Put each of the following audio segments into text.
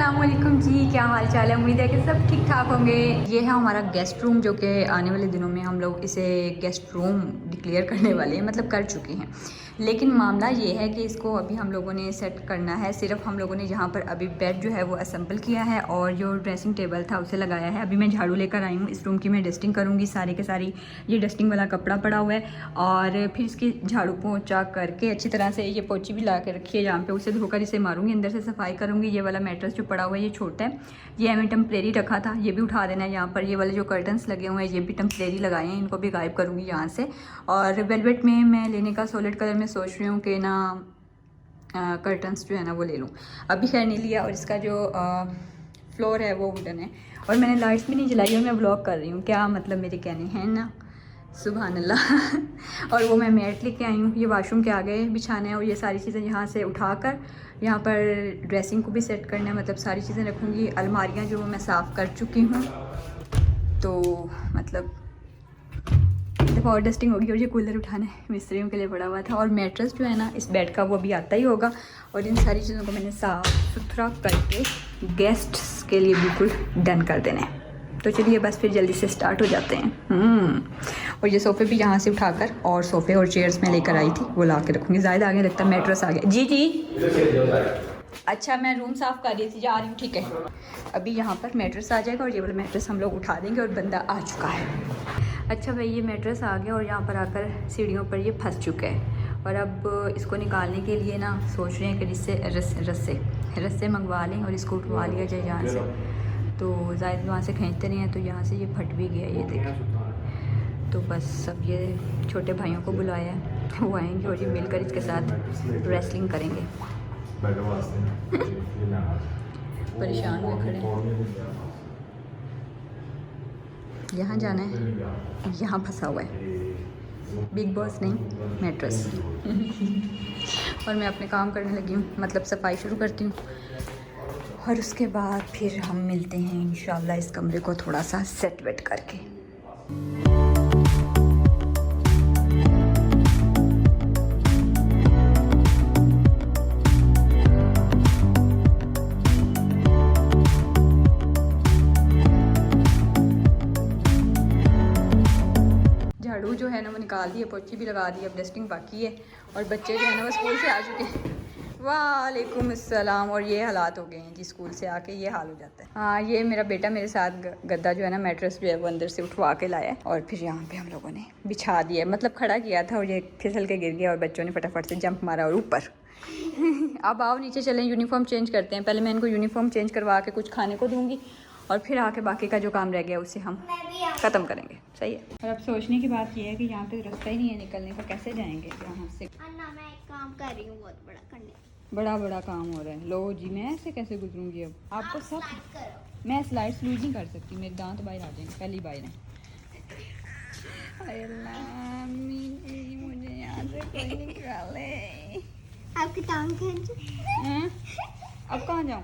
अस्सलामुअलैकुम जी, क्या हाल चाल है। उम्मीद है कि सब ठीक ठाक होंगे। ये है हमारा गेस्ट रूम, जो कि आने वाले दिनों में हम लोग इसे गेस्ट रूम डिक्लेयर करने वाले हैं, मतलब कर चुके हैं। लेकिन मामला ये है कि इसको अभी हम लोगों ने सेट करना है। सिर्फ हम लोगों ने यहाँ पर अभी बेड जो है वो असेंबल किया है और जो ड्रेसिंग टेबल था उसे लगाया है। अभी मैं झाड़ू लेकर आई हूँ। इस रूम की मैं डस्टिंग करूँगी, सारे के सारी ये डस्टिंग वाला कपड़ा पड़ा हुआ है और फिर इसकी झाड़ू पोंछा करके अच्छी तरह से ये पोंछी भी ला के रखी है यहाँ पे, उसे धोकर इसे मारूंगी, अंदर से सफाई करूँगी। ये वाला मैट्रेस जो पड़ा हुआ है ये छोटा है, ये हमें टेम्परेरी रखा था, ये भी उठा देना है। यहाँ पर ये वाले जो कर्टन्स लगे हुए हैं ये भी टेम्परेरी लगाए हैं, इनको भी गायब करूँगी यहाँ से। और वेलवेट में मैं लेने का सॉलिड कलर में सोच रही हूँ कि ना कर्टन्स जो है ना वो ले लूँ। अभी खैर नहीं लिया। और इसका जो फ्लोर है वो वुडन है और मैंने लाइट्स भी नहीं जलाई और मैं ब्लॉक कर रही हूँ। क्या मतलब मेरे कहने हैं ना, सुभान अल्लाह। और वो मैं मैट लेके आई हूँ, ये वाशरूम के आगे बिछाना है और ये सारी चीज़ें यहाँ से उठाकर यहाँ पर ड्रेसिंग को भी सेट करना है, मतलब सारी चीज़ें रखूँगी। अलमारियाँ जो मैं साफ़ कर चुकी हूँ, तो मतलब दफ़ा और डस्टिंग होगी। और ये कूलर उठाना है, मिस्त्रियों के लिए पड़ा हुआ था। और मैट्रेस जो है ना इस बेड का वो भी आता ही होगा। और इन सारी चीज़ों को मैंने साफ़ सुथरा करके गेस्ट्स के लिए बिल्कुल डन कर देना है। तो चलिए बस फिर जल्दी से स्टार्ट हो जाते हैं। और ये सोफ़े भी यहाँ से उठाकर और सोफ़े और चेयर्स में लेकर आई थी, वो ला के रखूँगी। ज़्यादा आगे लगता है मैट्रेस आ गया। जी जी, अच्छा मैं रूम साफ़ कर रही थी, जा रही हूँ, ठीक है। अभी यहाँ पर मैट्रेस आ जाएगा और ये वाला मैट्रेस हम लोग उठा देंगे और बंदा आ चुका है। अच्छा भाई, ये मैट्रेस आ गया और यहाँ पर आकर सीढ़ियों पर ये फंस चुका है। और अब इसको निकालने के लिए ना सोच रहे हैं कि इससे रस्से मंगवा लें और इसको उठवा लिया जाए यहाँ से। तो ज़ायद वहाँ से खींचते नहीं हैं तो यहाँ से ये फट भी गया, ये देखें। तो बस सब ये छोटे भाइयों को बुलाया है, वो आएंगे और ये मिलकर इसके साथ रेसलिंग करेंगे। परेशान हुए खड़े हैं। यहाँ जाना है, यहाँ फंसा हुआ है। बिग बॉस नहीं, मैट्रेस। और मैं अपने काम करने लगी हूँ, मतलब सफाई शुरू करती हूँ और उसके बाद फिर हम मिलते हैं इंशाल्लाह इस कमरे को थोड़ा सा सेट वेट करके। झाड़ू जो है ना वो निकाल दी है, पोछी भी लगा दी, अब डस्टिंग बाकी है। और बच्चे जो है ना वो स्कूल से आ चुके हैं। वालेकुम अस्सलाम। और ये हालात हो गए हैं जी, स्कूल से आके ये हाल हो जाता है। हाँ, ये मेरा बेटा मेरे साथ गद्दा जो है ना मैट्रेस जो है वो अंदर से उठवा के लाया है और फिर यहाँ पे हम लोगों ने बिछा दिया, मतलब खड़ा किया था और ये फिसल के गिर गया और बच्चों ने फटाफट से जंप मारा और ऊपर। अब आओ नीचे चलें, यूनिफॉर्म चेंज करते हैं। पहले मैं इनको यूनिफॉर्म चेंज करवा के कुछ खाने को दूँगी और फिर आके बाकी का जो काम रह गया उसे हम ख़त्म करेंगे। सही है। और अब सोचने की बात यह है कि यहाँ पे रास्ता ही नहीं है निकलने का, कैसे जाएंगे यहाँ से। अन्ना, मैं एक काम कर रही हूँ बहुत बड़ा करने। बड़ा काम हो रहा है। लो जी, मैं ऐसे कैसे गुजरूंगी अब आपको सब। करो। मैं स्लाइड स्लूज नहीं कर सकती, मेरे दांत बाहर आ जाएंगे, पहली बार है। मुझे यहाँ से कोई निकाले। आपकी टांग खींच। अब कहाँ जाऊँ?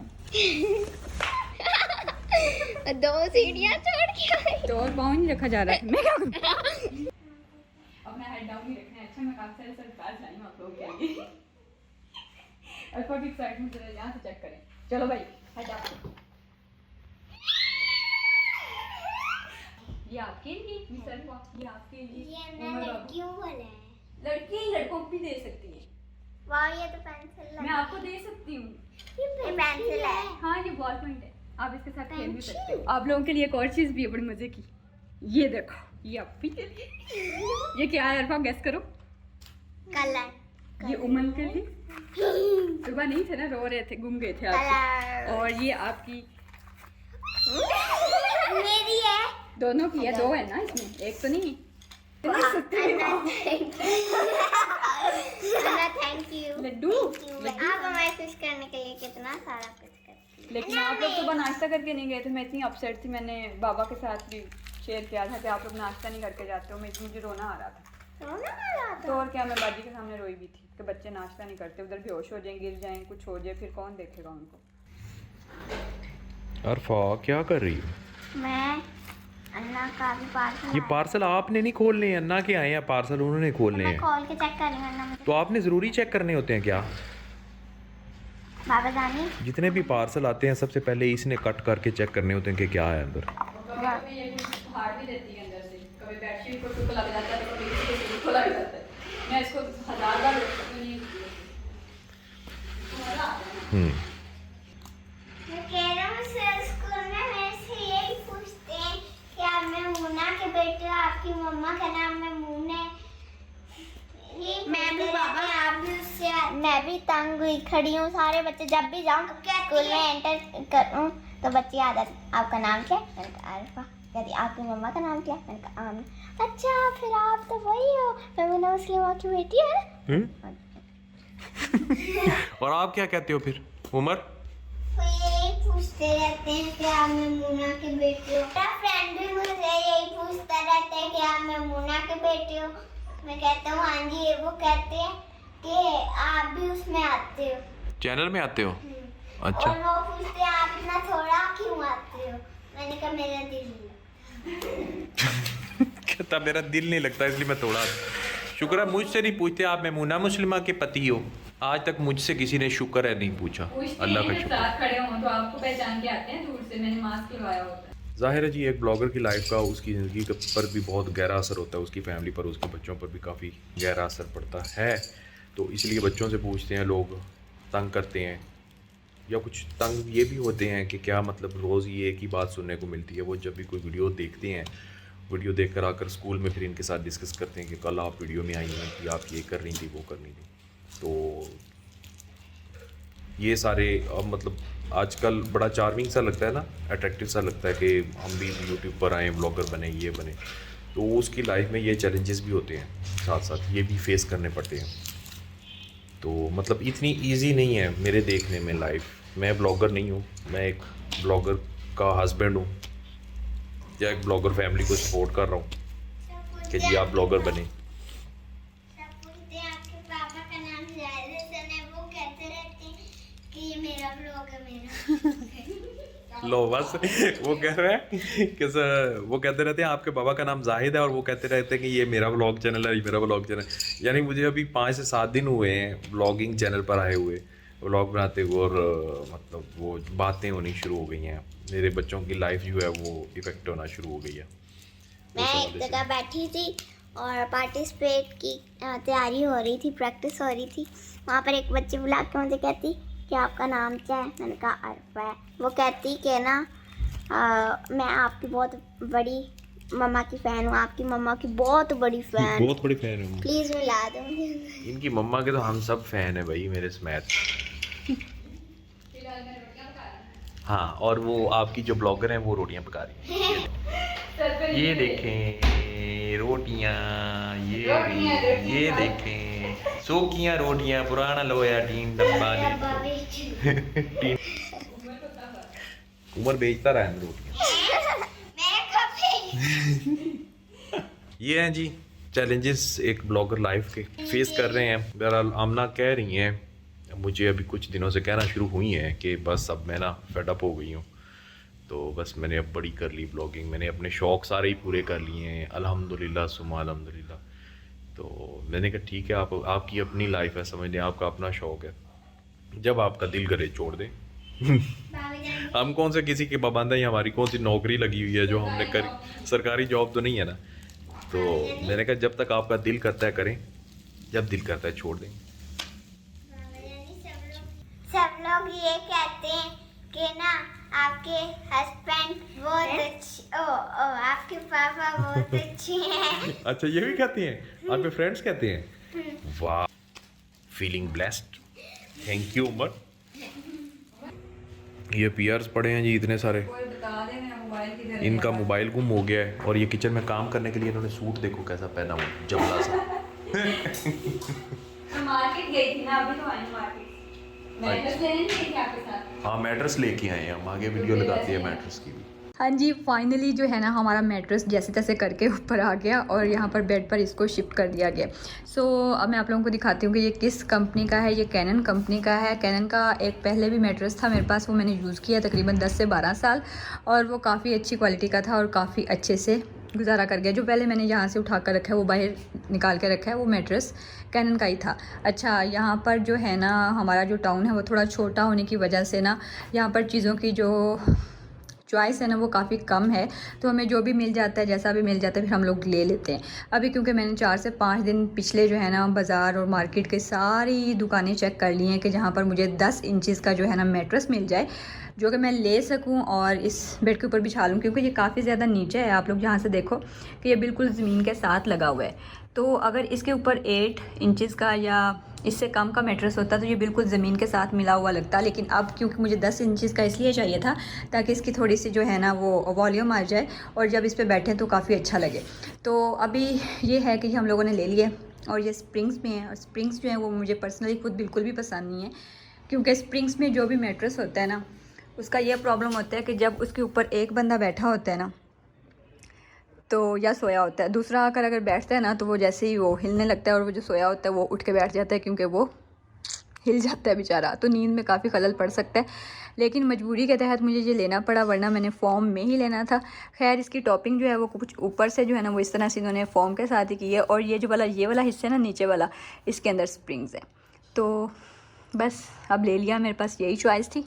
दो सीढ़ियाँ छोड़ के आई। तो और पाँव नहीं रखा जा रहा है, मैं क्या करूँ? अब मैं हेड डाउन ही रखना है। अच्छा मैं काफी सारे सरप्राइज लाई हूँ आप लोगों के लिए। अल्फा की एक्साइटमेंट जरा यहाँ से चेक करें। चलो भाई हेड डाउन। ये आपके लिए मिस अल्फा, ये आपके लिए। ये मैं लड़कियों वाला है। लड़की लड़कों को भी दे सकती है। वाह, ये तो पेंसिल है। मैं आपको दे सकती हूँ। ये पेंसिल है। हाँ, ये बॉल पॉइंट है, आप इसके साथ खेल भी सकते हो। आप लोगों के लिए एक और चीज़ भी है बड़ी मजे की, ये देखो, ये अप्पी के लिए। ये क्या है अल्फा, गेस करो। कलर। ये उमन के लिए। सुबह नहीं थे ना, रो रहे थे, गुम गए थे आप। और ये आपकी मेरी है। दोनों की है, दो है ना इसमें, एक तो नहीं। Thank you Laddu. आप हमारे खुश करने के लिए कितना सारा कुछ करती हैं। लेकिन आप लोग सुबह नाश्ता करके नहीं गए थे, मैं इतनी अपसेट थी। मैंने बाबा के साथ भी शेयर किया था कि आप लोग नाश्ता नहीं करके जाते हो। मुझे रोना आ रहा था। रोना आ रहा था? तो और क्या, मैं बाजी के सामने रोई भी थी कि बच्चे नाश्ता नहीं करते, उधर बेहोश हो जाएं, गिर जाएं, कुछ हो जाए, फिर कौन देखेगा उनको। अरफा क्या कर रही हो? मैं अन्ना का भी पार्सल। ये पार्सल आपने नहीं खोलने हैं, अन्ना के आए हैं पार्सल, उन्होंने खोलने मैं हैं। खोल के चेक कर रही हूँ। तो आपने ज़रूरी चेक करने होते हैं क्या? बाबा जानी जितने भी पार्सल आते हैं सबसे पहले इसने कट करके चेक करने होते हैं कि क्या है अंदर। हार्ड भी देती है अंदर से, कभी बेडशीट को टुक लग जाता है तो कभी किसी को लग जाता है। मैं इसको 1000 बार नहीं मैं कह रहा हूँ सर स्कूल में मेरे से यही पूछते हैं कि आप मैं मुन्ना के बेटे हो, आपकी मम्मा का नाम मैं मुन्ना है। मैं भी बाबा आप भी उससे मैं भी तंग हुई खड़ी हूँ। सारे बच्चे जब भी जाऊँ स्कूल में एंटर करूँ तो बच्चे आ जाते, आपका नाम क्या? मैंने कहा आरिफा। कहती आपकी मम्मा का नाम क्या? मैंने कहा आमिना। अच्छा फिर आप तो वही हो मैं मुस्लिम की बेटी है ना। और आप क्या कहते हो फिर उमर? तो यही पूछते रहते हैं कि आप मैं मुन्ना के बेटे हो। मेरा फ्रेंड भी मुझसे यही पूछता रहता है कि आप मैं मुन्ना के बेटे हो। मैं कहता हूँ हाँ जी। वो कहते हैं कि आप भी उसमें आते हो, चैनल में आते हो? अच्छा। और वो पूछते हैं आप इतना थोड़ा क्यों आते हो। मैंने कहा मेरा दिल नहीं। कहता मेरा दिल नहीं लगता इसलिए मैं थोड़ा। शुक्र है मुझसे नहीं पूछते आप मेमूना मुस्लिमा के पति हो। आज तक मुझसे किसी ने शुक्र है नहीं पूछा। अल्लाह का शुक्र। साथ खड़े हों तो आपको पहचान के आते हैं दूर से। मैंने मास्क लगाया होता है। जाहिर है जी एक ब्लॉगर की लाइफ का उसकी ज़िंदगी पर भी बहुत गहरा असर होता है, उसकी फैमिली पर, उसके बच्चों पर भी काफ़ी गहरा असर पड़ता है। तो इसलिए बच्चों से पूछते हैं लोग, तंग करते हैं, या कुछ तंग ये भी होते हैं कि क्या मतलब रोज़ ये एक ही बात सुनने को मिलती है। वो जब भी कोई वीडियो देखते हैं, वीडियो देख कर आकर स्कूल में फिर इनके साथ डिस्कस करते हैं कि कल आप वीडियो में आई हैं कि आप ये कर रही थी वो कर रही थी। तो ये सारे मतलब आजकल बड़ा चार्मिंग सा लगता है ना, अट्रैक्टिव सा लगता है कि हम भी यूट्यूब पर आएँ, ब्लॉगर बने, ये बने। तो उसकी लाइफ में ये चैलेंजेस भी होते हैं, साथ साथ ये भी फेस करने पड़ते हैं। तो मतलब इतनी इजी नहीं है मेरे देखने में लाइफ। मैं ब्लॉगर नहीं हूँ, मैं एक ब्लॉगर का हस्बैंड हूँ, या एक ब्लॉगर फैमिली को सपोर्ट कर रहा हूँ कि जी आप ब्लॉगर बने। आपके पापा का नाम जाहिद है, वो कहते रहते हैं कि ये मेरा ब्लॉग है मेरा। लो बस वो कह रहे हैं कि वो कहते रहते हैं आपके पापा का नाम जाहिद है और वो कहते रहते हैं कि ये मेरा ब्लॉग चैनल है, ये मेरा ब्लॉग चैनल। यानी मुझे अभी 5 से 7 दिन हुए हैं ब्लॉगिंग चैनल पर आए हुए, व्लॉग बनाते हुए, और मतलब वो बातें होनी शुरू हो गई हैं। मेरे बच्चों की लाइफ जो है वो इफेक्ट होना शुरू हो गई है। मैं एक जगह बैठी थी और पार्टिसिपेट की तैयारी हो रही थी, प्रैक्टिस हो रही थी। वहाँ पर एक बच्ची बुला के मुझे कहती कि आपका नाम क्या है? मैंने कहा अरफा है। वो कहती कि ना मैं आपकी बहुत बड़ी मम्मा की फ़ैन हूँ, आपकी मम्मा की बहुत बड़ी फ़ैन। बहुत बड़ी फ़ैन हूँ। प्लीज़ मिला दो मुझे। इनकी मम्मा के तो हम सब फ़ैन है भाई, मेरे स्मैथ। हाँ, और वो आपकी जो ब्लॉगर हैं वो रोटियां पका रही हैं। ये देखें रोटियां, ये देखें सूखियां रोटियां, पुराना लोया टीन डब्बा ले। उमर बेचता रहा है रोटियां। ये हैं जी चैलेंजेस एक ब्लॉगर लाइफ के फेस कर रहे हैं। बहरहाल आमना कह रही हैं, मुझे अभी कुछ दिनों से कहना शुरू हुई हैं कि बस अब मैं ना फेड अप हो गई हूँ, तो बस मैंने अब बड़ी कर ली ब्लॉगिंग, मैंने अपने शौक़ सारे ही पूरे कर लिए हैं अल्हम्दुलिल्लाह सुम्मा अल्हम्दुलिल्लाह। तो मैंने कहा ठीक है, आपकी अपनी लाइफ है, समझ लें आपका अपना शौक़ है, जब आपका दिल करे छोड़ दें। हम कौन से किसी के पाबंद हैं, हमारी कौन सी नौकरी लगी हुई है जो हमने करी, सरकारी जॉब तो नहीं है ना। तो मैंने कहा जब तक आपका दिल करता है करें, जब दिल करता है छोड़ दें। सब लोग ये कहते हैं कि ना आपके हस्बैंड बहुत अच्छे, आपके पापा बहुत अच्छे हैं। अच्छा ये भी कहती हैं, आपके फ्रेंड्स कहते हैं? वाह, feeling blessed, thank you Umar. ये पियर्स पड़े हैं जी इतने सारे, इनका मोबाइल गुम हो गया है, और ये किचन में काम करने के लिए इन्होंने सूट देखो कैसा पहना हुआ, जबला सा। मार्केट गई थी ना, अभी तो आई मार्केट। मैट्रेस लेने नहीं गई थी आपके साथ? हाँ मैट्रेस लेके आए हैं हम, आगे वीडियो लगाती है मैट्रेस की भी। हाँ जी, फाइनली जो है ना हमारा मैट्रेस जैसे तैसे करके ऊपर आ गया और यहाँ पर बेड पर इसको शिफ्ट कर दिया गया। सो अब मैं आप लोगों को दिखाती हूँ कि ये किस कंपनी का है। ये कैनन कंपनी का है। कैनन का एक पहले भी मैट्रेस था मेरे पास, वो मैंने यूज़ किया तकरीबन 10 से 12 साल, और वो काफ़ी अच्छी क्वालिटी का था और काफ़ी अच्छे से गुजारा कर गया। जो पहले मैंने यहाँ से उठा कर रखा है वो बाहर निकाल के रखा है, वो मैट्रेस कैनन का ही था। अच्छा, यहाँ पर जो है ना हमारा जो टाउन है वो थोड़ा छोटा होने की वजह से ना यहाँ पर चीज़ों की जो चॉइस है ना वो काफ़ी कम है, तो हमें जो भी मिल जाता है, जैसा भी मिल जाता है, फिर हम लोग ले लेते हैं। अभी क्योंकि मैंने 4 से 5 दिन पिछले जो है ना बाज़ार और मार्केट के सारी दुकानें चेक कर ली हैं कि जहाँ पर मुझे 10 इंचज़ का जो है ना मैट्रेस मिल जाए, जो कि मैं ले सकूं और इस बेड के ऊपर बिछा लूँ, क्योंकि ये काफ़ी ज़्यादा नीचे है। आप लोग यहाँ से देखो कि ये बिल्कुल ज़मीन के साथ लगा हुआ है, तो अगर इसके ऊपर 8 इंचज़ का या इससे कम का मैट्रेस होता तो ये बिल्कुल ज़मीन के साथ मिला हुआ लगता। लेकिन अब क्योंकि मुझे 10 इंचज़ का इसलिए चाहिए था ताकि इसकी थोड़ी सी जो है ना वो वॉल्यूम आ जाए और जब इस पर बैठें तो काफ़ी अच्छा लगे। तो अभी ये है कि हम लोगों ने ले लिए और ये स्प्रिंग्स में है, और स्प्रिंग्स जो है वो मुझे पर्सनली खुद बिल्कुल भी पसंद नहीं है, क्योंकि स्प्रिंग्स में जो भी मैट्रेस होता है ना उसका ये प्रॉब्लम होता है कि जब उसके ऊपर एक बंदा बैठा होता है ना तो या सोया होता है, दूसरा आकर अगर बैठता है ना तो वो जैसे ही वो हिलने लगता है और वो जो सोया होता है वो उठ के बैठ जाता है, क्योंकि वो हिल जाता है बेचारा, तो नींद में काफ़ी खलल पड़ सकता है। लेकिन मजबूरी के तहत मुझे ये लेना पड़ा, वरना मैंने फॉर्म में ही लेना था। खैर इसकी टॉपिंग जो है वो कुछ ऊपर से जो है ना वो इस तरह से इन्होंने फॉर्म के साथ ही की है, और ये वाला हिस्सा है ना नीचे वाला, इसके अंदर स्प्रिंग्स है। तो बस अब ले लिया, मेरे पास यही चॉइस थी।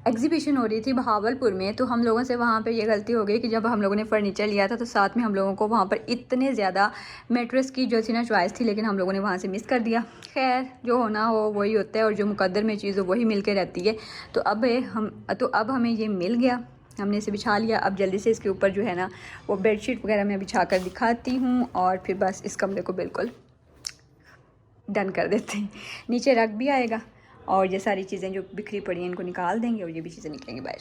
एग्जीबिशन हो रही थी बहावलपुर में, तो हम लोगों से वहाँ पे ये गलती हो गई कि जब हम लोगों ने फ़र्नीचर लिया था तो साथ में हम लोगों को वहाँ पर इतने ज़्यादा मैट्रेस की जो थी ना चॉइस थी, लेकिन हम लोगों ने वहाँ से मिस कर दिया। खैर जो होना हो वही होता है, और जो मुकद्दर में चीज़ हो वही मिल के रहती है। तो अब हमें ये मिल गया, हमने इसे बिछा लिया। अब जल्दी से इसके ऊपर जो है ना वो बेडशीट वगैरह मैं बिछा कर दिखाती हूँ, और फिर बस इस कमरे को बिल्कुल डन कर देते हैं। नीचे रख भी आएगा और ये सारी चीज़ें जो बिखरी पड़ी हैं इनको निकाल देंगे और ये भी चीज़ें निकलेंगी बाहर।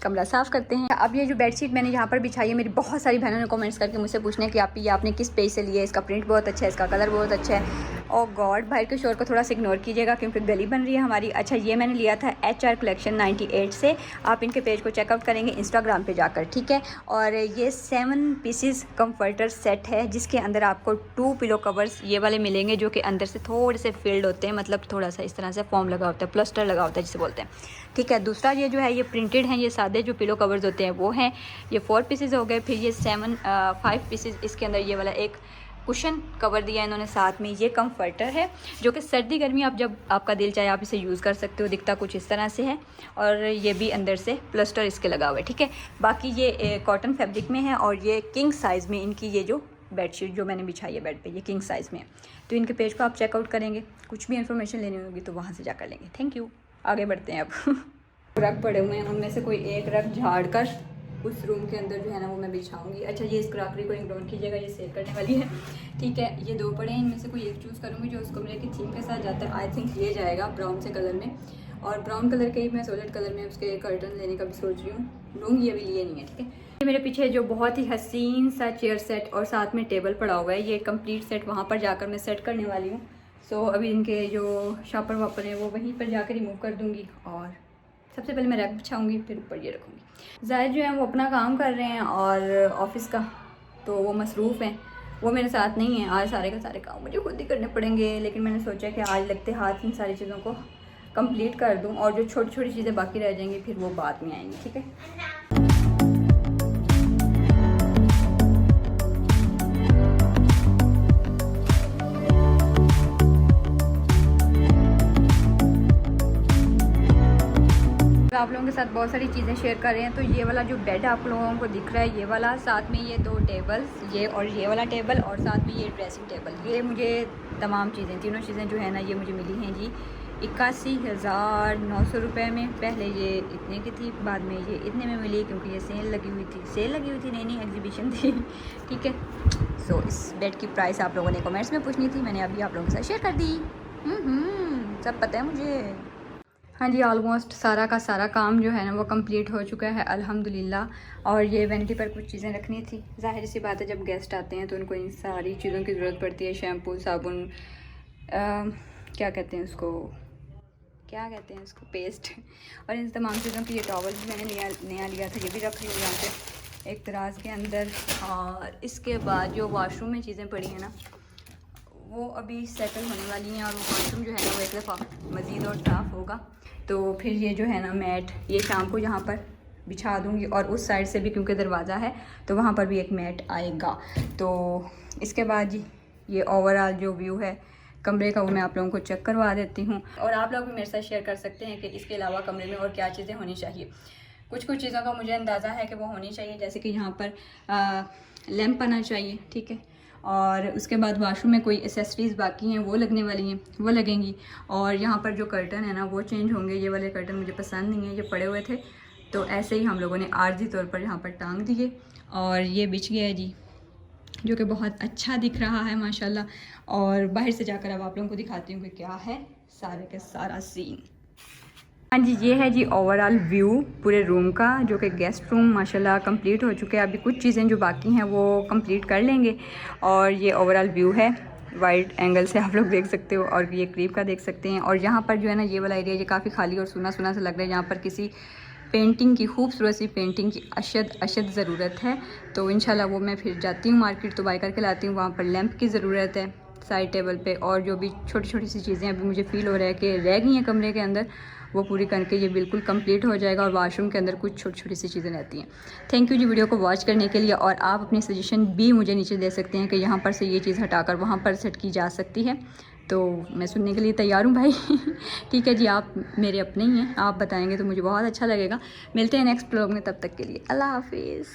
कमरा साफ़ करते हैं। अब ये जो बेडशीट मैंने यहाँ पर बिछाई है, मेरी बहुत सारी बहनों ने कमेंट्स करके मुझसे पूछने कि ये आपने किस पेज से लिया है, इसका प्रिंट बहुत अच्छा है, इसका कलर बहुत अच्छा है। और गॉड, बाहर के शोर को थोड़ा सा इग्नोर कीजिएगा क्योंकि गली बन रही है हमारी। अच्छा, ये मैंने लिया था HR कलेक्शन 98 से, आप इनके पेज को चेकआउट करेंगे इंस्टाग्राम पे जाकर, ठीक है। और ये 7 पीसेस कंफर्टर सेट है, जिसके अंदर आपको 2 पिलो कवर्स ये वाले मिलेंगे, जो कि अंदर से थोड़े से फिल्ड होते हैं, मतलब थोड़ा सा इस तरह से फॉर्म लगा होता है, प्लास्टर लगा होता है जिसे बोलते हैं, ठीक है। दूसरा ये जो है ये प्रिंटेड हैं, ये सादे जो पिलो कवर्स होते हैं वो हैं, ये 4 पीसेस हो गए। फिर ये 5 पीसेस, इसके अंदर ये वाला एक कुशन कवर दिया है इन्होंने साथ में। ये कंफर्टर है जो कि सर्दी गर्मी आप जब आपका दिल चाहे आप इसे यूज़ कर सकते हो। दिखता कुछ इस तरह से है, और ये भी अंदर से प्लास्टर इसके लगा हुआ है, ठीक है। बाकी ये कॉटन फैब्रिक में है, और ये किंग साइज़ में इनकी ये जो बेडशीट जो मैंने बिछाई है बेड पे, ये किंग साइज़ में है। तो इनके पेज को आप चेकआउट करेंगे, कुछ भी इन्फॉर्मेशन लेनी होगी तो वहाँ से जाकर लेंगे। Thank you. आगे बढ़ते हैं अब। रग पड़े हुए हैं, उनमें से कोई एक रग झाड़ कर उस रूम के अंदर जो है ना वो मैं बिछाऊंगी। अच्छा, ये इस क्रॉकरी को इग्नोर कीजिएगा, ये सेल करने वाली है, ठीक है। ये 2 पड़े हैं, इनमें से कोई एक चूज़ करूँगी जो उस कमरे की थीम के साथ जाता है। आई थिंक ये जाएगा ब्राउन से कलर में, और ब्राउन कलर के ही मैं सॉलिड कलर में उसके कर्टन लेने का भी सोच रही हूँ। लूँगी, ये भी लिए नहीं है, ठीक है। ये मेरे पीछे जो बहुत ही हसीन सा चेयर सेट और साथ में टेबल पड़ा हुआ है, ये कंप्लीट सेट वहाँ पर जाकर मैं सेट करने वाली हूँ। सो अभी इनके जो शापर वापर हैं वो वहीं पर जाकर रिमूव कर दूँगी, और सबसे पहले मैं रैक बिछाऊंगी, फिर ऊपर ये रखूँगी। जाहिर जो है वो अपना काम कर रहे हैं और ऑफिस का, तो वो मसरूफ़ हैं, वो मेरे साथ नहीं हैं। आज सारे के सारे काम मुझे खुद ही करने पड़ेंगे, लेकिन मैंने सोचा कि आज लगते हाथ इन सारी चीज़ों को कंप्लीट कर दूं, और जो छोटी छोटी चीज़ें बाकी रह जाएंगी फिर वो बाद में आएंगी, ठीक है। आप लोगों के साथ बहुत सारी चीज़ें शेयर कर रहे हैं। तो ये वाला जो बेड आप लोगों को दिख रहा है, ये वाला, साथ में ये 2 टेबल्स, ये और ये वाला टेबल, और साथ में ये ड्रेसिंग टेबल, ये मुझे तमाम चीज़ें, तीनों चीज़ें जो है ना ये मुझे मिली हैं जी 81,900 रुपये में। पहले ये इतने की थी, बाद में ये इतने में मिली क्योंकि ये सेल लगी हुई थी, नई एग्जीबिशन थी, ठीक है। सो इस बेड की प्राइस आप लोगों ने कमेंट्स में पूछनी थी, मैंने अभी आप लोगों के साथ शेयर कर दी। सब पता है मुझे। हाँ जी, ऑलमोस्ट सारा का सारा काम जो है ना वो कंप्लीट हो चुका है अल्हम्दुलिल्लाह। और ये वैनिटी पर कुछ चीज़ें रखनी थी। जाहिर सी बात है जब गेस्ट आते हैं तो उनको इन सारी चीज़ों की ज़रूरत पड़ती है, शैम्पू, साबुन, क्या कहते हैं उसको पेस्ट, और इन तमाम चीज़ों की। ये टॉवल भी मैंने नया लिया था, ये भी रख रही हूँ यहाँ पे एक दराज के अंदर। और इसके बाद जो वाशरूम में चीज़ें पड़ी हैं ना वो अभी सेटल होने वाली हैं, और वो वाशरूम जो है ना वो एक दफ़ा मज़ीद और साफ़ होगा। तो फिर ये जो है ना मैट, ये शाम को यहाँ पर बिछा दूँगी, और उस साइड से भी क्योंकि दरवाज़ा है तो वहाँ पर भी एक मैट आएगा। तो इसके बाद जी ये ओवरऑल जो व्यू है कमरे का वो मैं आप लोगों को चेक करवा देती हूँ, और आप लोग भी मेरे साथ शेयर कर सकते हैं कि इसके अलावा कमरे में और क्या चीज़ें होनी चाहिए। कुछ चीज़ों का मुझे अंदाज़ा है कि वो होनी चाहिए, जैसे कि यहाँ पर लैंप आना चाहिए, ठीक है, और उसके बाद वाशरूम में कोई एसेसरीज़ बाकी हैं वो लगने वाली हैं, वो लगेंगी। और यहाँ पर जो कर्टन है ना वो चेंज होंगे, ये वाले कर्टन मुझे पसंद नहीं है, ये पड़े हुए थे तो ऐसे ही हम लोगों ने आर्जी तौर पर यहाँ पर टांग दिए, और ये बिछ गया है जी, जो कि बहुत अच्छा दिख रहा है माशाल्लाह। और बाहर से जाकर अब आप लोगों को दिखाती हूँ कि क्या है सारे के सारा सीन। हाँ जी, ये है जी ओवरऑल व्यू पूरे रूम का, जो कि गेस्ट रूम माशाल्लाह कंप्लीट हो चुके हैं। अभी कुछ चीज़ें जो बाकी हैं वो कंप्लीट कर लेंगे, और ये ओवरऑल व्यू है, वाइड एंगल से आप लोग देख सकते हो, और ये करीब का देख सकते हैं। और यहाँ पर जो है ना ये वाला एरिया ये काफ़ी खाली और सुना सुना सा लग रहा है, यहाँ पर किसी पेंटिंग की, खूबसूरत सी पेंटिंग की अशद ज़रूरत है। तो इंशाल्लाह वो मैं फिर जाती हूँ मार्केट तो बाय करके लाती हूँ। वहाँ पर लैंप की ज़रूरत है साइड टेबल पे, और जो भी छोटी छोटी सी चीज़ें अभी मुझे फ़ील हो रहा है कि रह गई हैं कमरे के अंदर, वो पूरी करके ये बिल्कुल कंप्लीट हो जाएगा। और वाशरूम के अंदर कुछ छोटी छोटी सी चीज़ें रहती हैं। थैंक यू जी वीडियो को वॉच करने के लिए, और आप अपनी सजेशन भी मुझे नीचे दे सकते हैं कि यहाँ पर से ये चीज़ हटाकर वहाँ पर सेट की जा सकती है, तो मैं सुनने के लिए तैयार हूँ भाई। ठीक है जी, आप मेरे अपने ही हैं, आप बताएंगे तो मुझे बहुत अच्छा लगेगा। मिलते हैं नेक्स्ट ब्लॉग में, तब तक के लिए अल्लाह हाफिज़।